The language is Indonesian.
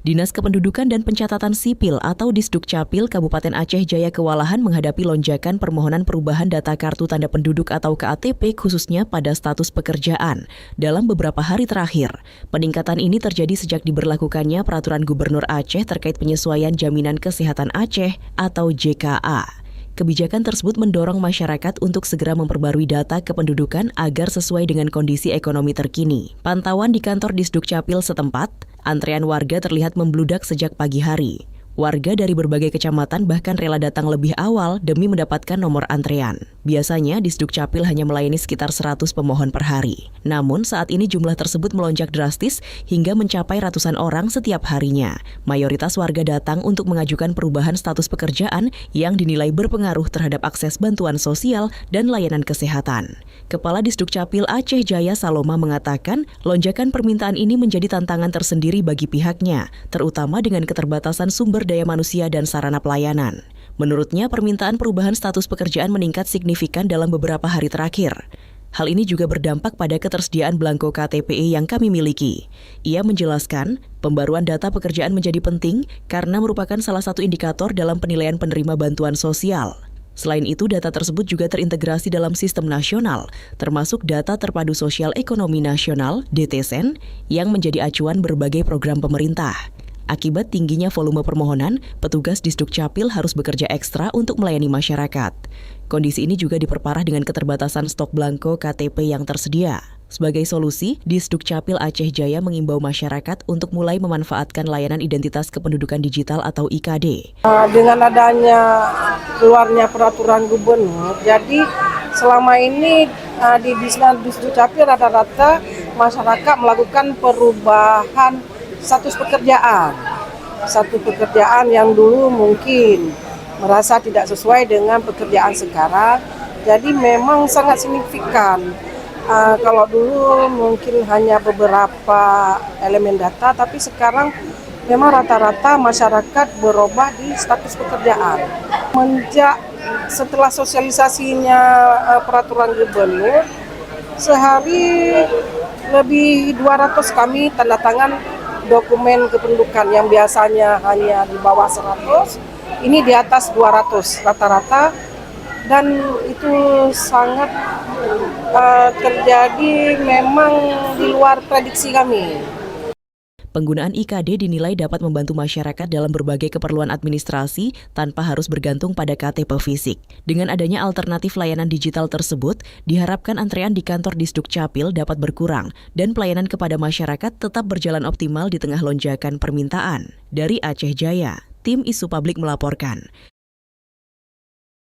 Dinas Kependudukan dan Pencatatan Sipil atau Disdukcapil Kabupaten Aceh Jaya kewalahan menghadapi lonjakan permohonan perubahan data kartu tanda penduduk atau KTP khususnya pada status pekerjaan dalam beberapa hari terakhir. Peningkatan ini terjadi sejak diberlakukannya Peraturan Gubernur Aceh terkait penyesuaian Jaminan Kesehatan Aceh atau JKA. Kebijakan tersebut mendorong masyarakat untuk segera memperbarui data kependudukan agar sesuai dengan kondisi ekonomi terkini. Pantauan di kantor Disdukcapil setempat, antrean warga terlihat membludak sejak pagi hari. Warga dari berbagai kecamatan bahkan rela datang lebih awal demi mendapatkan nomor antrean. Biasanya, Disdukcapil hanya melayani sekitar 100 pemohon per hari. Namun, saat ini jumlah tersebut melonjak drastis hingga mencapai ratusan orang setiap harinya. Mayoritas warga datang untuk mengajukan perubahan status pekerjaan yang dinilai berpengaruh terhadap akses bantuan sosial dan layanan kesehatan. Kepala Disdukcapil Aceh Jaya Saloma mengatakan, lonjakan permintaan ini menjadi tantangan tersendiri bagi pihaknya, terutama dengan keterbatasan sumber daya manusia dan sarana pelayanan. Menurutnya, permintaan perubahan status pekerjaan meningkat signifikan dalam beberapa hari terakhir. Hal ini juga berdampak pada ketersediaan belangko KTPE yang kami miliki. Ia menjelaskan, pembaruan data pekerjaan menjadi penting karena merupakan salah satu indikator dalam penilaian penerima bantuan sosial. Selain itu, data tersebut juga terintegrasi dalam sistem nasional, termasuk Data Terpadu Sosial Ekonomi Nasional (DTSEN) yang menjadi acuan berbagai program pemerintah. Akibat tingginya volume permohonan, petugas Disdukcapil harus bekerja ekstra untuk melayani masyarakat. Kondisi ini juga diperparah dengan keterbatasan stok belangko KTP yang tersedia. Sebagai solusi, Disdukcapil Aceh Jaya mengimbau masyarakat untuk mulai memanfaatkan layanan identitas kependudukan digital atau IKD. Dengan adanya keluarnya peraturan gubernur, jadi selama ini di Disdukcapil rata-rata masyarakat melakukan perubahan status pekerjaan. Satu pekerjaan yang dulu mungkin merasa tidak sesuai dengan pekerjaan sekarang, jadi memang sangat signifikan. Kalau dulu mungkin hanya beberapa elemen data, tapi sekarang memang rata-rata masyarakat berubah di status pekerjaan. Setelah sosialisasinya peraturan gubernur, sehari lebih 200 kami tanda tangan dokumen kependudukan yang biasanya hanya di bawah 100, ini di atas 200 rata-rata, dan itu sangat terjadi memang di luar prediksi kami. Penggunaan IKD dinilai dapat membantu masyarakat dalam berbagai keperluan administrasi tanpa harus bergantung pada KTP fisik. Dengan adanya alternatif layanan digital tersebut, diharapkan antrean di kantor Disdukcapil dapat berkurang dan pelayanan kepada masyarakat tetap berjalan optimal di tengah lonjakan permintaan. Dari Aceh Jaya, tim Isu Publik melaporkan.